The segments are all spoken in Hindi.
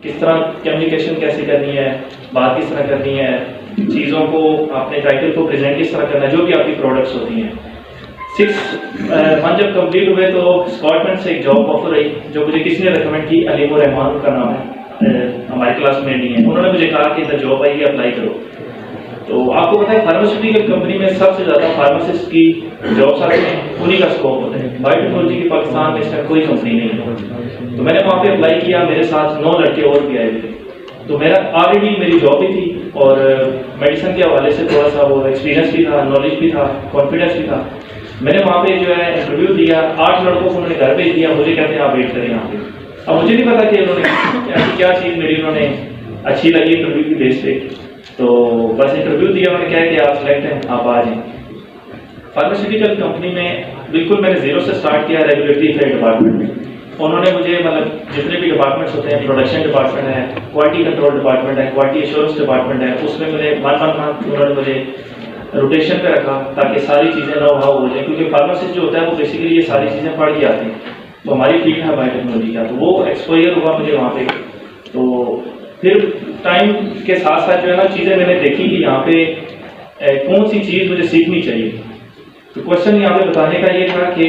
किस तरह कम्युनिकेशन कैसे करनी है, बात किस तरह करनी है, चीज़ों को अपने टाइटल को प्रेजेंट किस तरह करना है, जो भी आपकी प्रोडक्ट्स होती हैं। 6 मंथ जब कंप्लीट हुए तो स्कॉटलैंड से एक जॉब ऑफर आई जो मुझे किसी ने रिकमेंड की, अलीम रहमान का नाम है, हमारे क्लासमेट ही हैं। उन्होंने मुझे कहा कि इधर जॉब आई है, अप्लाई करो। तो आपको पता है फार्मास्यूटिकल कंपनी में सबसे ज़्यादा फार्मासिस्ट की जॉब्स आती हैं, उन्हीं का स्कोप होता है। बायोटेक्नोलॉजी की पाकिस्तान में इसका कोई कंपनी नहीं है। तो मैंने वहाँ पे अप्लाई किया, मेरे साथ 9 लड़के और भी आए थे। तो मेरा ऑलरेडी मेरी जॉब भी थी और मेडिसिन के हवाले से थोड़ा सा वो एक्सपीरियंस भी था, नॉलेज भी था, कॉन्फिडेंस भी था। मैंने वहाँ पे जो है इंटरव्यू दिया, 8 लड़कों को उन्होंने घर भेज दिया, मुझे कहते हैं आप वेट करें यहाँ पे। अब मुझे नहीं पता कि उन्होंने ऐसी क्या चीज़ मेरी उन्होंने अच्छी लगी इंटरव्यू की बेस पे। तो बस इंटरव्यू दिया, उन्होंने कहा कि आप सिलेक्ट हैं, आप आ जाएँ। फार्मास्यूटिकल कंपनी में बिल्कुल मैंने जीरो से स्टार्ट किया रेगुलेटरी अफेयर डिपार्टमेंट में। उन्होंने मुझे मतलब जितने भी डिपार्टमेंट्स होते हैं, प्रोडक्शन डिपार्टमेंट है, क्वालिटी कंट्रोल डिपार्टमेंट है, क्वालिटी एश्योरेंस डिपार्टमेंट है, उसमें मुझे 1 मंथ उन्होंने मुझे रोटेशन पे रखा ताकि सारी चीज़ें नो हाउ हो जाए, क्योंकि फार्मासिस्ट जो होता है वो बेसिकली ये सारी चीज़ें पढ़ के आती हैं। तो हमारी फील्ड है बायोटेक्नोलॉजी का, तो वो एक्सपोजर हुआ मुझे वहाँ पे। तो फिर टाइम के साथ साथ जो है ना चीज़ें मैंने देखी कि यहाँ पे कौन सी चीज़ मुझे सीखनी चाहिए। तो क्वेश्चन यहाँ पे बताने का ये था कि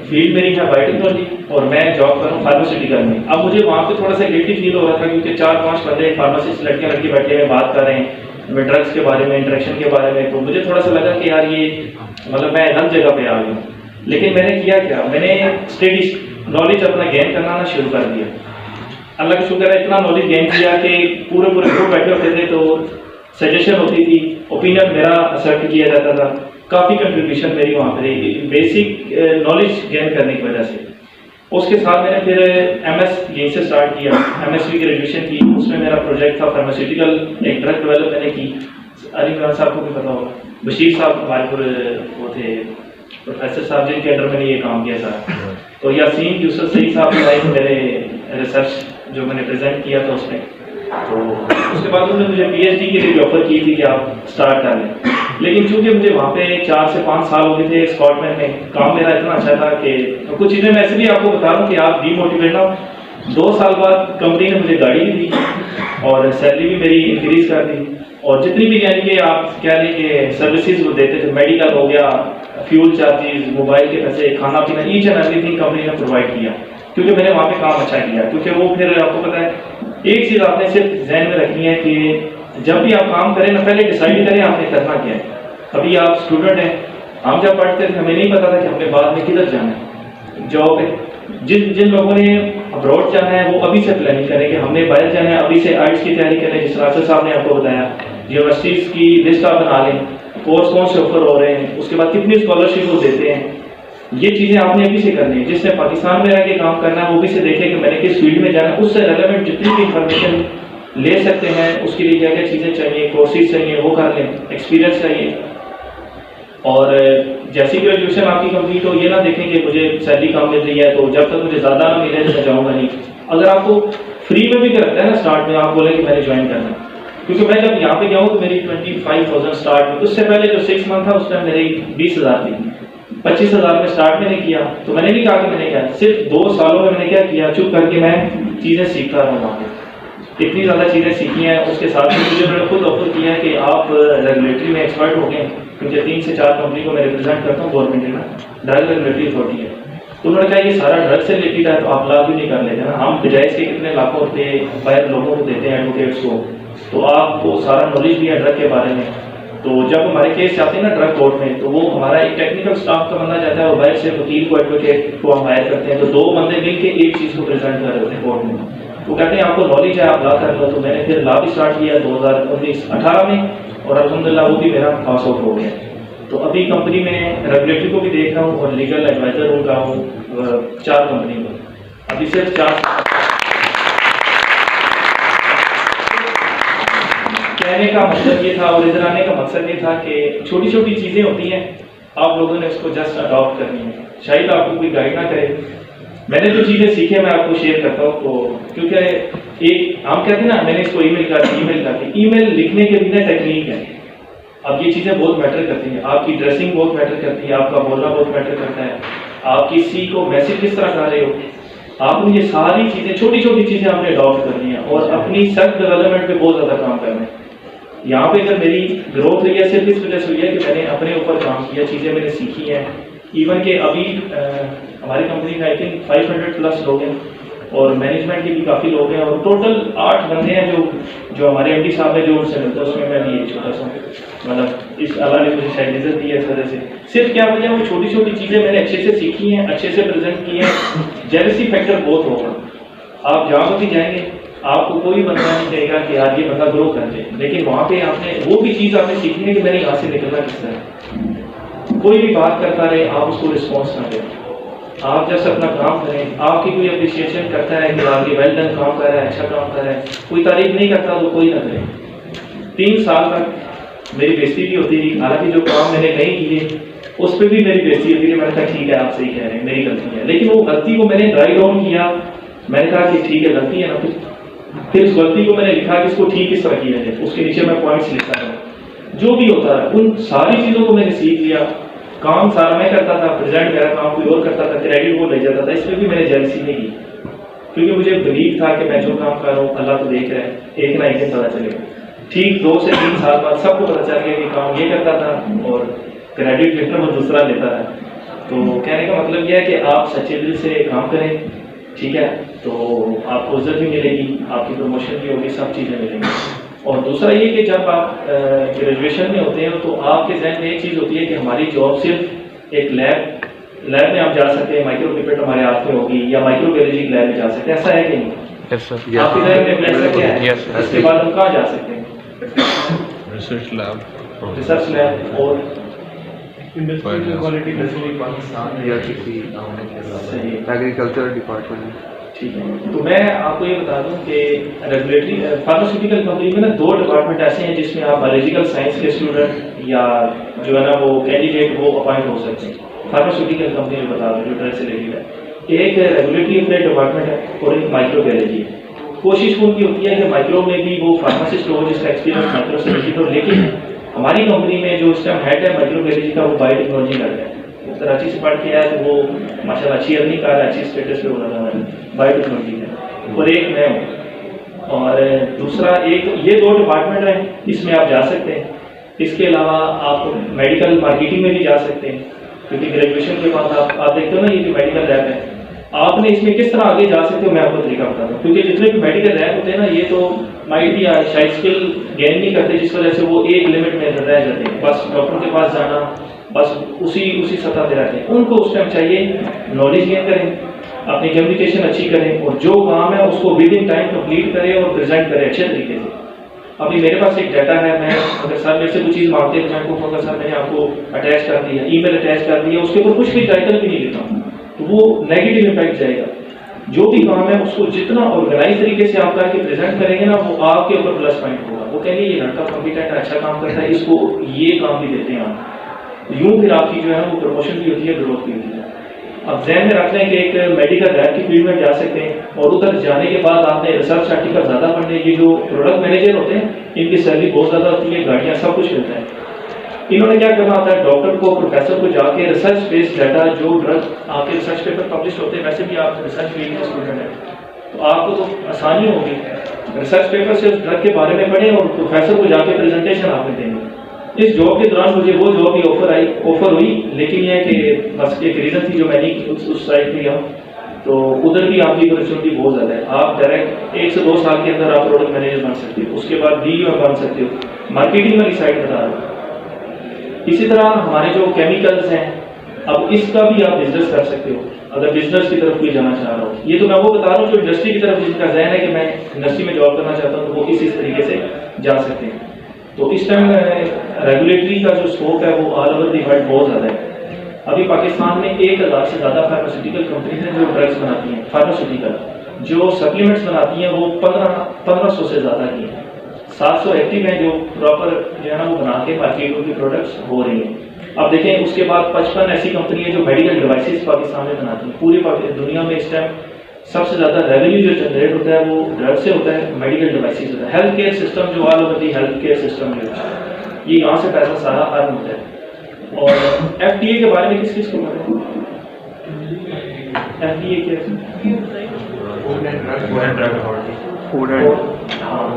फील्ड मेरी है बायोटेक्नोलॉजी और मैं जॉब कर रहा हूँ फार्मास्यूटिकल में। अब मुझे वहाँ पे थोड़ा सा गिल्टी फील हो रहा था क्योंकि 4-5 बंदे फार्मासिस्ट लड़के बैठे हुए बात कर रहे हैं ड्रग्स के बारे में, इंटरेक्शन के बारे में। तो मुझे थोड़ा सा लगा कि यार ये मतलब मैं गलत जगह पे आ गया। लेकिन मैंने किया क्या, मैंने स्टडी नॉलेज अपना गेन करना ना शुरू कर दिया। अल्लाह का शुक्र है, इतना नॉलेज गेन किया कि पूरे ग्रुप बैठे होते थे तो सजेशन होती थी, ओपिनियन मेरा एक्सेप्ट किया जाता था। काफ़ी कंट्रीब्यूशन मेरी वहाँ पर रही बेसिक नॉलेज गेन करने की वजह से। उसके साथ मैंने फिर MS यहीं से स्टार्ट किया, MSc ग्रेजुएशन की। उसमें मेरा प्रोजेक्ट था फार्मास्यूटिकल, एक ड्रग डेवलप मैंने की। अली इमरान साहब को भी पता होगा, बशीर साहब हमारे वो थे प्रोफेसर साहब जिनके अंडर मैंने ये काम किया था। तो यासीन यूसुफ सही साहब मेरे रिसर्च जो मैंने प्रेजेंट किया था उसमें। तो उसके बाद उन्होंने मुझे PhD के लिए ऑफर की थी कि आप स्टार्ट कर लें। लेकिन चूंकि मुझे वहाँ पे 4 से 5 साल हो गए थे स्कॉटलैंड में, काम मेरा इतना अच्छा था कि कुछ चीज़ें मैं ऐसे भी आपको बता रहा हूँ कि आप डीमोटिवेट ना हो। 2 साल बाद कंपनी ने मुझे गाड़ी भी दी और सैलरी भी मेरी इंक्रीज कर दी। और जितनी भी यानी कि आप कह लें कि सर्विसेज वो देते थे, मेडिकल हो गया, फ्यूल चार्जेस, मोबाइल के पैसे, खाना पीना, ईच एंड एवरीथिंग कंपनी ने प्रोवाइड किया क्योंकि मैंने वहाँ पे काम अच्छा किया। क्योंकि वो फिर आपको पता है एक चीज़ आपने सिर्फ जहन में रखनी है कि जब भी आप काम करें ना पहले डिसाइड करें आपने करना क्या है। अभी आप स्टूडेंट हैं, हम जब पढ़ते थे हमें नहीं पता था कि हमने बाद में किधर जाना है जॉब है। जिन लोगों ने अब्रॉड जाना है वो अभी से प्लानिंग करें कि हमने बाहर जाना है, अभी से आइट्स की तैयारी करें। जिस राशि साहब ने आपको बताया, यूनिवर्सिटीज़ की लिस्ट आप बना लें, कोर्स कौन से ऑफर हो रहे हैं, उसके बाद कितनी स्कॉलरशिप वो देते हैं। ये चीज़ें आपने अभी से करनी है। जिसने पाकिस्तान में रह के काम करना है वो भी से देखे कि मैंने किस फील्ड में जाना है, उससे रेलेवेंट जितनी भी इंफॉर्मेशन ले सकते हैं उसके लिए क्या क्या चीज़ें चाहिए, कोर्सेज चाहिए वो कर लें, एक्सपीरियंस चाहिए। और जैसी ग्रेजुएशन आपकी कंप्लीट हो, ये ना देखें कि मुझे सैलरी कम मिल रही है तो जब तक मुझे ज़्यादा ना मिले तो मैं जाऊँगा नहीं। अगर आपको फ्री में भी करता है ना स्टार्ट में, आप बोले कि मैंने ज्वाइन करना है, क्योंकि मैं जब यहाँ पे गया हूँ तो मेरी 25,000 स्टार्ट में, उससे पहले जो 6 मंथ था उस टाइम मेरी 20,000 थी। 25,000 में स्टार्ट मैंने किया तो मैंने नहीं कहा कि मैंने क्या, सिर्फ 2 सालों में मैंने क्या किया, चुप करके मैं चीज़ें सीखता रहा वहाँ पे। इतनी ज़्यादा चीज़ें सीखी हैं। उसके साथ ही मुझे मैंने खुद ऑफर किया है कि आप रेगुलेटरी में एक्सपर्ट हो गए, क्योंकि 3 से 4 कंपनी को मैं रिप्रेजेंट करता हूँ गवर्नमेंट में, ड्रग रेगुलेटरी अथॉरिटी है। तो उन्होंने कहा ये सारा ड्रग से रिलेटेड है तो आप ला क्यों नहीं कर लेते ना, हम बजाय के कितने लाखों रुपये बाहर लोगों को देते हैं एडवोकेट्स को, तो आपको सारा नॉलेज भी है ड्रग के बारे में। तो जब हमारे केस जाते हैं ना ड्रग कोर्ट में, तो वो हमारा एक टेक्निकल स्टाफ का बंदा जाता है और बाहर से वकील को, एडवोकेट को हम हायर करते हैं। तो 2 बंदे मिलकर एक चीज़ को प्रेजेंट कर रहे होते हैं कोर्ट में। वो कहते हैं आपको नॉलेज है आप ला कर लो। तो मैंने फिर ला भी स्टार्ट किया 2019-18 में और अल्हम्दुलिल्लाह वो भी मेरा पास आउट हो गया। तो अभी कंपनी में रेगुलेटरी को भी देख रहा हूँ और लीगल एडवाइजर हो रहा हूँ 4 कंपनी में, अभी सिर्फ 4। कहने का मतलब ये था और इधर आने का मकसद ये था कि छोटी छोटी चीज़ें होती हैं, आप लोगों ने उसको जस्ट अडॉप्ट करनी है। शायद आपको कोई गाइड ना करे। मैंने जो चीज़ें सीखी मैं आपको शेयर करता हूँ। तो क्योंकि एक हम कहते हैं ना, मैंने इसको ईमेल कर दी, ईमेल लिखने के बिना टेक्निक है। अब ये चीज़ें बहुत मैटर करती हैं, आपकी ड्रेसिंग बहुत मैटर करती है, आपका बोलना बहुत मैटर करता है, आप किसी को मैसेज किस तरह कर रहे हो, आपने ये सारी चीज़ें, छोटी छोटी चीज़ें आपने अडॉप्ट करनी है और अपनी सेल्फ डेवलपमेंट पे बहुत ज़्यादा काम करना है। यहाँ पे अगर मेरी ग्रोथ हुई है सिर्फ इस वजह से हुई है कि मैंने अपने ऊपर काम किया, चीज़ें मैंने सीखी हैं। इवन के अभी हमारी कंपनी में आई थिंक 500 प्लस लोग हैं और मैनेजमेंट के भी काफ़ी लोग हैं और टोटल 8 बंदे हैं जो हमारे एमडी साहब है जो उनसे मिलते हैं, उसमें मैं भी एक छोटा सा मतलब इस अल्लाह ने मुझे शायद इज्जत दी है इस वजह से। सिर्फ क्या वजह, वो छोटी छोटी चीज़ें मैंने अच्छे से सीखी हैं, अच्छे से प्रेजेंट की हैं। जेलसी फैक्टर बहुत होगा, आप जहाँ भी जाएंगे आपको कोई बंदा नहीं कहेगा कि यार ये बंदा ग्रो कर ले, लेकिन वहाँ पे आपने वो भी चीज़ आपने सीखनी है कि मैंने यहाँ से निकलना किस तरह। कोई भी बात करता रहे आप उसको रिस्पॉन्स ना दें, आप जैसे अपना काम करें। आपकी कोई अप्रिशिएशन करता है कि आप ये वेल डन काम कर रहा है, अच्छा काम कर रहा है, कोई तारीफ नहीं करता तो कोई ना करे। 3 साल तक मेरी बेइज्जती भी होती थी, हालांकि जो काम मैंने नहीं किए उस पर भी मेरी बेइज्जती होती थी। मैंने कहा ठीक है आप सही कह रहे हैं, मेरी गलती है, लेकिन वो गलती को मैंने ड्राई डाउन किया। मैंने कहा कि ठीक है गलती है ना, फिर उस गलती को मैंने लिखा कि इसको ठीक किस तरह किया जाए, उसके नीचे मैं पॉइंट्स लिखता था। जो भी होता है उन सारी चीज़ों को मैंने सीख लिया। काम सारा मैं करता था, प्रेजेंट मेरा काम कोई और करता था, क्रेडिट वो ले जाता था। इसमें भी मैंने जेलसी नहीं की, क्योंकि मुझे बिलीव था कि मैं जो काम कर रहा हूँ अल्लाह तो देख रहा है, एक ना एक दिन पता चलेगा। ठीक 2 से 3 साल बाद सबको पता चल गया कि काम ये करता था और क्रेडिट जितना वो दूसरा लेता है। तो कहने का मतलब यह है कि आप सच्चे दिल से काम करें, ठीक है, तो आपको इज्जत भी मिलेगी, आपकी प्रमोशन भी होगी, सब चीज़ें मिलेंगी। और दूसरा ये कि जब आप ग्रेजुएशन में होते हैं तो आपके जहन में एक चीज़ होती है कि हमारी जॉब सिर्फ एक लैब में आप जा सकते हैं, माइक्रो पिपेट हमारे हाथ में होगी या माइक्रो बायोलॉजी लैब में जा सकते हैं, ऐसा है कि नहीं? Yes, sir. आपके जहन में प्लान क्या है? Yes, sir. इसके बाद हम कहाँ जा सकते हैं? रिसर्च लैब लैब और इंडस्ट्रियल क्वालिटी कंट्रोल पाकिस्तान या किसी सही एग्रीकल्चर डिपार्टमेंट। ठीक है, तो मैं आपको ये बता दूं कि रेगुलेटरी फार्मास्यूटिकल कंपनी में ना 2 डिपार्टमेंट ऐसे हैं जिसमें आप बायोलॉजिकल साइंस के स्टूडेंट या जो है ना वो कैंडिडेट वो अपॉइंट हो सकते हैं। फार्मास्यूटिकल कंपनी में बता दूं जो ड्रग से रिलेटेड है, एक रेगुलेटरी अफेयर डिपार्टमेंट है और एक माइक्रो बायोलॉजी है। कोशिश उनकी होती है कि माइक्रो में भी वो फार्मासिस्ट हो जिसका एक्सपीरियंस माइक्रो से रिलेटेड हो, लेकिन हमारी कंपनी में जो इस टाइम हेड है माइक्रो बायोलॉजी का वो बायोटेक्नोलॉजी कर रहा है। कराची से पढ़ के आया तो वो माशाल्लाह अच्छी अर्निंग कर रहा है, अच्छी स्टेटस पे हो रहा है बायोटेक्नोलॉजी में, और एक मैं हूँ। और दूसरा एक ये 2 डिपार्टमेंट हैं, इसमें आप जा सकते हैं। इसके अलावा आप मेडिकल मार्केटिंग में भी जा सकते हैं, क्योंकि ग्रेजुएशन के बाद आप देखते हो ना ये जो मेडिकल लैब है, आपने इसमें किस तरह आगे जा सकते हो मैं आपको तरीका बताता हूँ। क्योंकि जितने भी मेडिकल लैब होते हैं ना ये तो माइट भी शायद स्किल गेन नहीं करते, जिस वजह से वो एक लिमिट में रह जाते हैं, बस डॉक्टर के पास जाना, बस उसी सतह पे रहते हैं। उनको उस टाइम चाहिए नॉलेज गेन करें, अपनी कम्युनिकेशन अच्छी करें और जो काम है उसको विद इन टाइम कंप्लीट करें और प्रेजेंट करें अच्छे तरीके से। अभी मेरे पास एक डाटा है, मैं अगर सर मेरे से कुछ चीज़ मांगते हैं तो मैं आपको कहूँगा सर मैंने आपको अटैच कर दिया, ईमेल अटैच कर दिया, उसके ऊपर कुछ भी टाइटल भी नहीं लिखा, तो वो नेगेटिव इम्पैक्ट जाएगा। जो भी काम है उसको जितना ऑर्गेनाइज तरीके से आप करके प्रेजेंट करेंगे ना वो आपके ऊपर प्लस पॉइंट होगा। वो कहेंगे ये लड़का कॉम्पिटेंट है, अच्छा काम करता है, इसको ये काम भी देते हैं आप, यूँ फिर आपकी जो है वो प्रमोशन भी होती है, ग्रोथ भी होती है। अब जहन में रख लें कि एक मेडिकल लैब की फील्ड में जा सकते हैं और उधर जाने के बाद आपने रिसर्च आर्टिकल ज़्यादा पढ़ने, ये जो प्रोडक्ट मैनेजर होते हैं इनकी सैलरी बहुत ज़्यादा होती है, गाड़ियाँ सब कुछ मिलता है। इन्होंने क्या करना होता है, डॉक्टर को प्रोफेसर को जाके रिसर्च बेस्ड डाटा जो ड्रग आपके रिसर्च पेपर पब्लिश होते हैं, वैसे भी आप रिसर्च फील्ड के स्टूडेंट हैं तो आपको तो आसानी होगी, रिसर्च पेपर से उस ड्रग के बारे में पढ़ें और प्रोफेसर को जाके प्रेजेंटेशन आपने देंगे। इस जॉब के दौरान मुझे वो जॉब भी ऑफर हुई, लेकिन यह कि बस एक रीज़न थी जो मैंने उस साइड में गया, तो उधर भी आपकी अपॉर्चुनिटी बहुत ज़्यादा है। आप डायरेक्ट 1 से 2 साल के अंदर आप प्रोडक्ट मैनेजर बन सकते हो, उसके बाद DO बन सकते हो, मार्केटिंग वाली साइड बता रहा हूँ। इसी तरह हमारे जो केमिकल्स हैं, अब इसका भी आप बिजनेस कर सकते हो अगर बिजनेस की तरफ कोई जाना चाह रहा हो। ये तो मैं वो बता रहा हूँ जो इंडस्ट्री की तरफ जिनका जहन है कि मैं इंडस्ट्री में जॉब करना चाहता हूँ, तो वो इस तरीके से जा सकते हैं। तो इस टाइम रेगुलेटरी का जो स्कोप है वो ऑल ओवर दी वर्ल्ड बहुत ज़्यादा है। अभी पाकिस्तान में 1000 से ज़्यादा फार्मास्यूटिकल कंपनीज हैं जो ड्रग्स बनाती हैं, फार्मास्यूटिकल जो सप्लीमेंट्स बनाती हैं वो 1500 से ज़्यादा की हैं। 700 एक्टिव हैं जो प्रॉपर जो है ना वो बना के मार्केट की प्रोडक्ट्स हो रही हैं। अब देखें उसके बाद 55 ऐसी कंपनी है जो मेडिकल डिवाइसेस पाकिस्तान में बनाती हैं। पूरी दुनिया में इस टाइम सबसे ज़्यादा रेवेन्यू जो जनरेट होता है वो ड्रग से होता है, मेडिकल डिवाइसेस होता है। हेल्थ केयर सिस्टम जो all over the health care system जो है ये यहाँ से पैसा सारा अर्न होता है। और FDA के बारे में किस को पता है? FDA क्या है? Food and drug food and drug authority food and हाँ,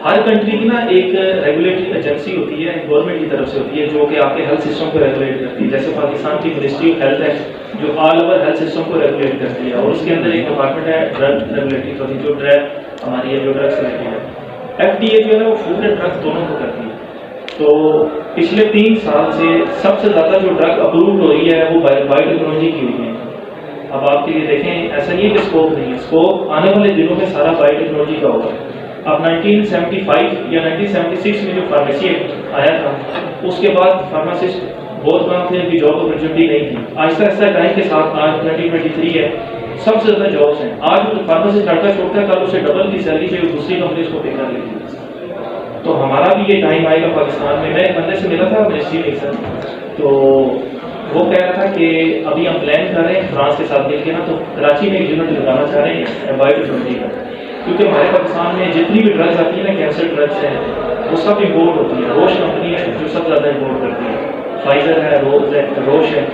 हर कंट्री की ना एक रेगुलेटरी एजेंसी होती है गवर्नमेंट की तरफ से होती है जो कि आपके हेल्थ सिस्टम को रेगुलेट करती है। जैसे पाकिस्तान की मिनिस्ट्री ऑफ हेल्थ है जो ऑल ओवर हेल्थ सिस्टम को रेगुलेट करती है, और उसके अंदर एक डिपार्टमेंट है ड्रग रेगुलेटरी अथॉरिटी जो ड्रग हमारी है जो ड्रग्स रिलेटेड है। FDA जो है वो फूड एंड ड्रग्स दोनों को करती है। तो पिछले 3 साल से सबसे ज़्यादा जो ड्रग अप्रूव हो रही है वो बायोटेक्नोलॉजी की हुई है। अब आपके लिए देखें, ऐसा नहीं है कि स्कोप नहीं है, स्कोप आने वाले दिनों में सारा बायोटेक्नोलॉजी का होगा। अब 1975 या 1976 में जो फार्मेसी एक्ट आया था उसके बाद फार्मासिस्ट बहुत कम थे, उनकी जॉब अपॉर्चुनिटी नहीं थी। आहिस्ता आहिस्ता टाइम के साथ आज 2023 है, सबसे ज़्यादा जॉब्स हैं। आज फार्मासिस्ट लड़का छोड़ता है, कल उसे डबल की सैलरी चाहिए, दूसरी कंपनी उसको पे कर लेगी। तो हमारा भी ये टाइम आएगा पाकिस्तान में। मैं एक बंदे से मिला था मिनिस्ट्री में सर, तो वो कह रहा था कि अभी हम प्लान कर रहे हैं फ्रांस के साथ मिलकर ना, तो कराची में एक यूनिट लगाना चाह रहे हैं बायोटेक्नोलॉजी का, क्योंकि हमारे पाकिस्तान में जितनी भी ड्रग्स आती है ना, कैंसर ड्रग्स हैं, वो सब इम्पोर्ट होती है। रोश कंपनी है जो सबसे ज़्यादा इम्पोर्ट करती है, फाइजर है, रोज है, रोश है,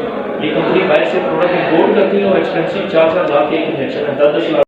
ये कंपनी बाहर से प्रोडक्ट इम्पोर्ट करती है और एक्सपेंसिव 4-4 लाख के एक इंजेक्शन है, 10-10 लाख